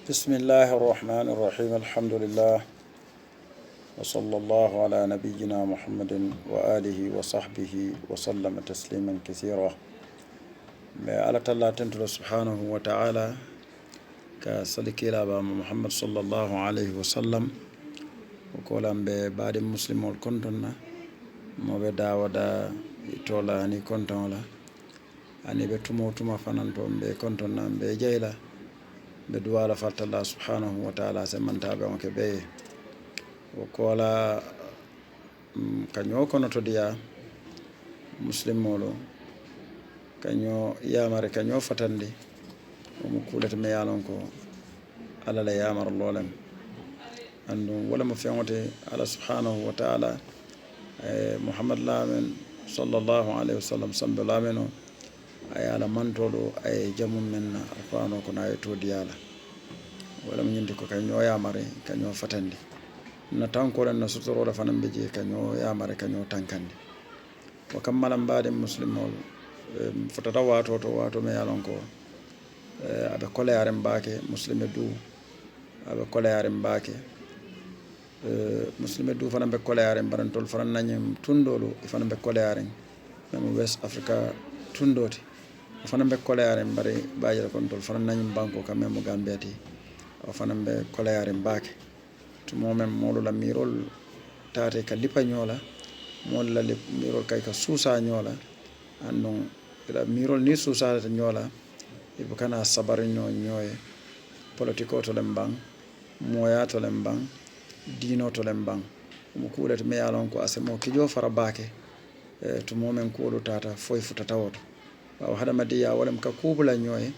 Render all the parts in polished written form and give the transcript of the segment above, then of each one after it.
بسم الله الرحمن الرحيم الحمد لله وصلى الله على نبينا محمد وآله وصحبه وسلم تسليما كثيرا على الله تنتظر سبحانه وتعالى كسلك إلى محمد صلى الله عليه وسلم وقولان بعد مسلم والكنتنا ما بدأ تولا أني كنتنا أني بتموتما فنانتم بكنتنا بجيلا بدوala faltalla subhanahu wa ta'ala se mantaɓe onke ɓe o kola kaño kono to diya muslimolo kaño yamare kaño fatandi omo kuulete me yalon ko alala yamar lolem andum wala mo feŋote ala subhanahu wa ta'ala muhammad lamen sallallahu alayhi wa sallam sambe lamen o ay ala mantoɗo ay jamum men alfano kono ay to diyala wala mo ñindi ko kaño yamare kaño fatandi na tankoɗen no sutoroɗo fanan ɓe jee kaño yamare kaño tankandi o kam malam mbaɗen muslimol fotata wato to wato me yalon ko aɓe koleyaren mbake muslime du aɓe koleyaren mbake muslime du fanan ɓe koleyaren mbaɗan tol fanan nañim tundolu fanan ɓe koleyaren même west africa tundoti fanan ɓe koleyaren mbaɗa ɓajere kon tol fanan nañum banko kam même mo gambiyati o fanan ɓe koleyaren mbake tumo men molula mirol tate ka lipa ñoola molula mirol kay ka suusa ñoola andon ila mirol ni suusata ñoola ibo kana sabarño ñooye politique o to len ban moya to len ban dino to len ban omo kuulete me yalon ko asemo kijo fara bake tumo men kuolu tata foy futata woto waw hadamadiya walem ka kuubula ñooye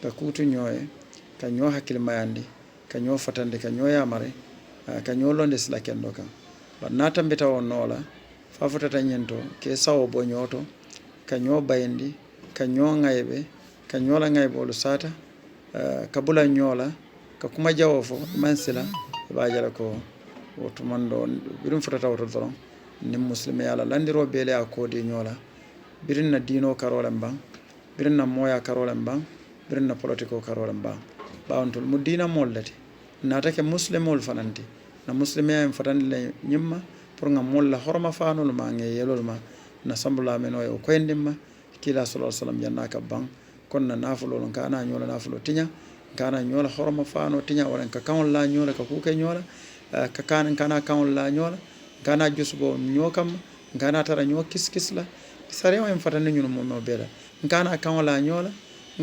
ka kuutu ñooye ka ñoo hakkille mayandi ka ñoo fatande ka ñoo yamare ka ñoo londe sila kendo kan ba natambita o noola fa fotata ñento ke sawo bo ñooto ka ñoo bayindi ka ñoo ŋayɓe ka ñoola ŋayɓolu sata ka bula ñoola ka kuma jawo fo man sila ɓa jara ko o tumando birum fotata woto doron nin muslime ala landiro beele a koodi ñoola birin na dino karolen ban birin na moya karolen ban birin na politiko karolen ban ɓawontol mo dina mollete natake muslimol fananti na muslimeya en fatandi le ñimma pour nga molla horma fanol ma nge yelol ma na sambula men o koyndimma kila sallallahu alaihi wasallam jannaka ban kon na nafulol kana ñola nafulo tiña kana ñola horma fano tiña wala ka kawol la ñola ka kuke ñola ka kana kawol la ñola kana jusbo ñokam kana tara ño kiskis la sarewa en fatande ñun mo beela kana kawla ñola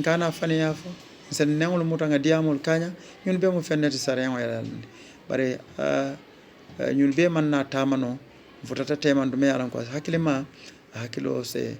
kana faniya fo sen newol mutanga diamol kaña ñun be mo fennete sarewa yalande bare ñun be manna tamano fotata temandu me yalan ko hakkilima hakkilo se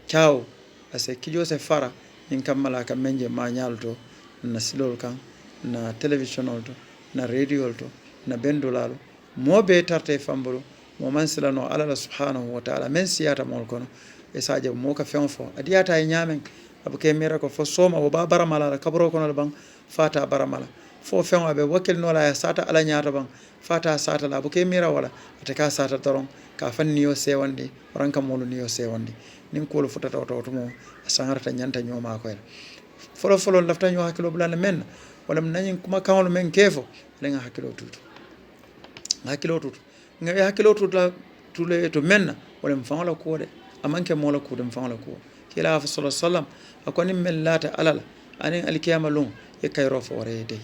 ciao ase kijo se fara in kammala kam menje ma ñalto na silol kan na télévision to na radio to na bendulalo mo be tarte fambulu mo man silano ala subhanahu wa ta'ala men siyata mol kono e saje mo ka fen fo adiyata e nyamen abuke mira ko fo soma o ba baramala kabro kono ban fata baramala fo fen abe wakil no la sata ala nyaata ban fata sata la abuke mira wala ataka sata doron ka fanni yo sewandi ranka molu ni yo sewandi nin ko lo futata to mo sangarata nyanta nyoma ko folo lafta nyo hakilo bulana men wala nanyin kuma kawlo men kefo lenga hakilo tutu ngawi hakkilo tule to menna wala mfangala kuode amanke mola kuode mfangala kuode kila fa sallallahu alaihi wasallam akoni men lata alala anin alkiyama lum yakayro fo rede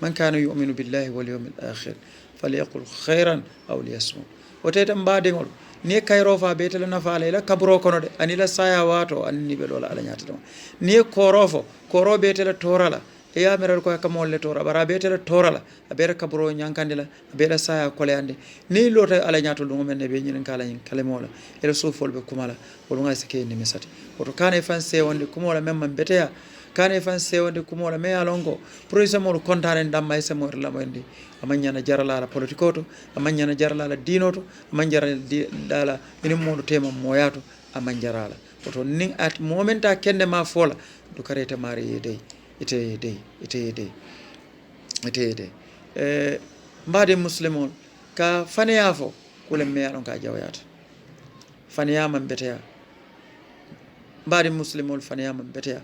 man kana yu'minu billahi wal yawmil akhir falyaqul khairan aw liyasmut woteta mbadengol ni kayro fa betela nafaale la kabro kono de anila saya wato anni be lola ala nyata dum ni koro betela torala e yamirel ko ka molle tora bara betele torala abere kabro nyankandila abere saya koleyande ni lota ala nyato dum men ne be nyin kala nyin kalemola e sofol be kumala wolu ngai sike ni misati oto kane fan se wonde kumola memman beteya kane fan se wonde kumola me alongo projet mo kontane damma e samo la mondi amanyana jarala la politiko to amanyana jarala la dino to amanjara dala ini mo tema moyato amanjarala oto ning at momenta kende ma fola du karete mari yedey ite mbade muslimol ka faneya fo kule meya ɗon ka jawyata faneyama beteya mbade muslimol faneyama beteya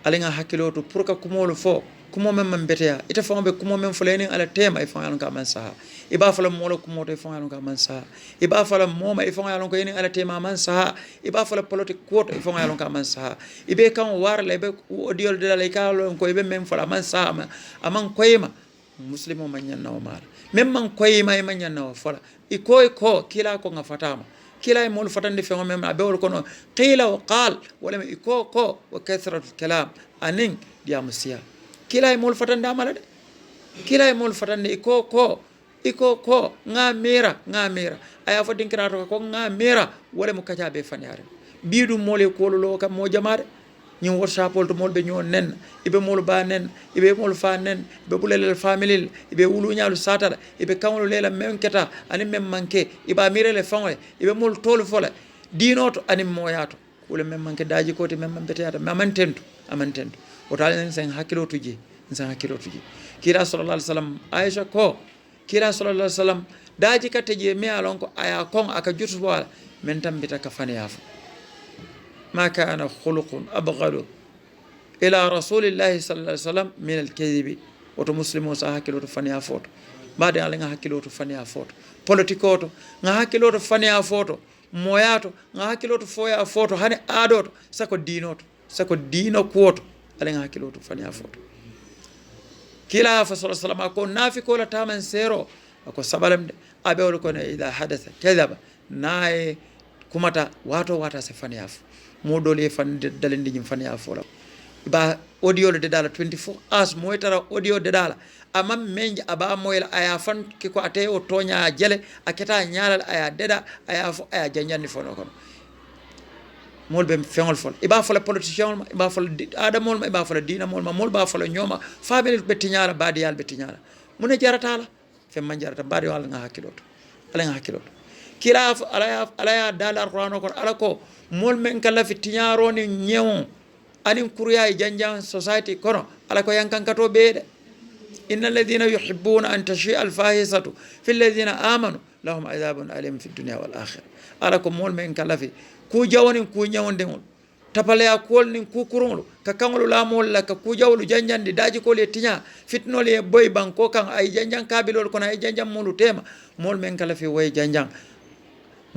alinga hakkiloto pour ka kumolu fo kumo men man beteya ite fon be kumo men fuleni ala tema e fon yalon ka man saha e ba fala molo kumo to e fon yalon ka man saha e ba fala moma e fon yalon ko yeni ala tema man saha e ba fala politique koto e fon yalon ka man saha e be kan warla e be odiol de la ka lon ko e be men fala man saha aman koyma muslimo man nyanna o mara même man koyma e man nyanna o fala e ko kila ko ngafatama kila e mol fatande fe mem abe wol kono qila wa qal wala ko wa kathratu kalam anin diamusia kila e mol fatande amala de kila e mol fatande ko ngamira aya fo dinkirato ko ngamira wala mo kajabe fanyare bidu mole ko lo kam mo jamaade ñi worship to molbe ñoo nen ibe mol ba nen ibe mol fa nen ibe bulel family ibe wulu ñaalu satala ibe kawlo lela men keta ani men manke iba mirele fanwe ibe mol tolu fola dinoto ani moyato wala men manke daji koti men betata amantentu o talen sen hakilo tuji kira sallallahu alaihi wasallam aisha ko kira sallallahu alaihi wasallam daji kateje me alon ko aya kon aka jutu wala men tambita ka faniyafu ما كان خلق أبغض إلى رسول الله صلى الله عليه وسلم من الكذب وتمسلمون ساهكلو تفنيا فوت بعد أن هكلو تفنيا فوت politikoto nga hakilo to fania foto moyato nga hakilo to foya foto hani adoto sako dino kuoto ale nga hakilo to fania foto kila fa sallallahu alaihi wasallam ko nafiko la taman sero ko sabalam abe wol ko ne ida hadatha kadhaba nae kumata wata se fania fo modole fan dalindi jim fania fo la ba audio de dala 24 hours moytara audio de dala amam menje aba moyla aya fan kiko ate o tonya jele aketa nyaalal aya deda aya fo aya janjandi fo non molbe feŋol fol iba fola politicien iba fola adamol iba fola dina mol ma mol ba fola nyoma family be tinyala badi yal be tinyala mune jarata la fe man jarata badi wal nga hakiloto ala nga hakiloto kila ala dala alquran ko ala ko mol men kala fi tinyaro ni nyew anin kurya janjan society kono ala ko yankankato beede innal ladhina yuhibbuna an tashia al fahisatu fil ladhina amanu lahum adhabun alim fid dunya wal akhirah ala ko mol men kala fi ku jawni ku nyawndengol tapale akol nin ku kurungol ka kangol la mol la ka ku jawlu janjandi daji ko le tinya fitnol e boy banko kan ay janjan kabilol kono ay janjan molu tema mol men kala fi way janjan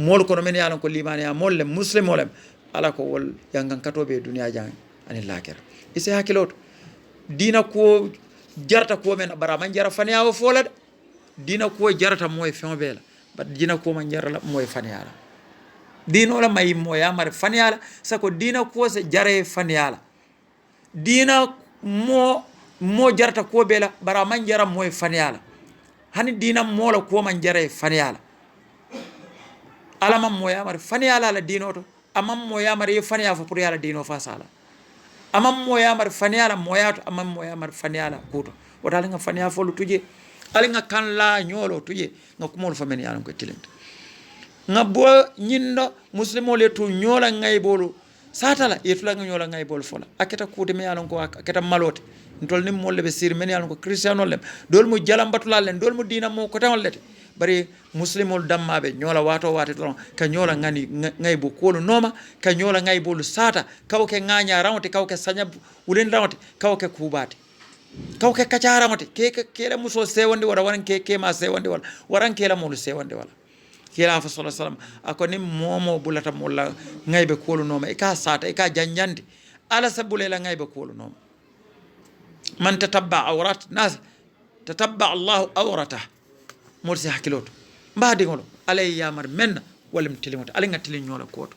mol kono men yalan ko limani ya mol le muslimolem ala ko wol yankankato be dunya jang ani lakira ise hakiloto dina ko jarta ko men bara man jara faniya o fola dina ko jarta moy fenbela bat dina ko man jara moy faniyala dino la may moya mar faniyala sako dina ko se jare faniyala dina mo jarta ko bela bara man jara moy faniyala hani dina mola ko man jare faniyala alama moya mar faniyala la dino to amam moya mar ye faniya fo pour yala dino fa sala amam moya mar faniala moyato amam moya mar faniala kuto wotale nga fania folu tuje ali nga kan la nyolo tuje nga kumol fameni yalan ko tilent nga bo nyindo muslimo le tu nyola ngay bolu satala yetula nga nyola ngay bolu fola aketa kude me yalan ko aketa malote ntol nim molle be sir men yalan ko cristiano lem dol mu jalam batula len dol mu dina mo ko tawol lete bari muslimol dammabe nyola wato wate don ka nyola ngani ngay bo kolu noma ka nyola ngay bolu sata kawke nganya rawte kawke sanya ulen rawte kawke kubate kawke kacara rawte kela muso sewande wala waran ke ma sewande wala waran kela mulu sewande wala kila fa sallallahu alaihi wasallam akoni momo bulata mulla ngay be kolu noma e ka sata e ka janjandi ala sabulela ngay be kolu noma man tatabba awrat nas tatabba Allah awratah morsi hakiloto mbadi ngolo alay yamar men walim tilimota alinga tilin nyola koto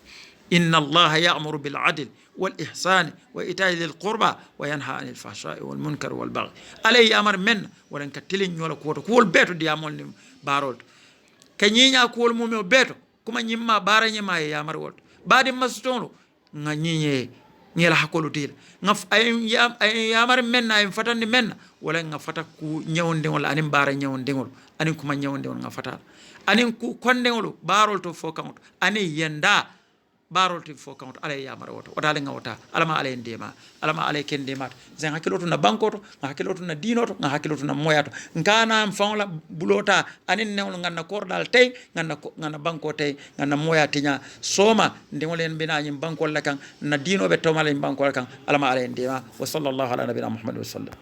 inna allaha ya'muru bil adl wal ihsan wa ita'i dhil qurba wa yanha 'anil fahsha'i wal munkar wal baghi alay yamar men walan ka tilin nyola koto kul beto diamol ni barol kanyinya kul mum beto kuma nyimma bara nyima yamar wol badi mastono nga nyinye nyela hakolo dil ngaf ay yamar men ay fatandi men wala nga fata ku nyawonde wala anim bara nyawonde ngol anin kuma nyawonde nga fata anin ku konde ngol barol to fo kamto ani yenda barolti fo kan ala yamara woto wata lenga wota alama ala ndema alama ala kendema zen hakiloto na bankoto nga hakiloto na dinoto nga hakiloto na moyato ngana mfawla bulota anin newlo ngana kordal tay ngana banko tay ngana moya tinya soma ndimolen bina nyim banko la kan na dino be to mala banko la kan alama ala ndema wa sallallahu ala nabina muhammad wa sallam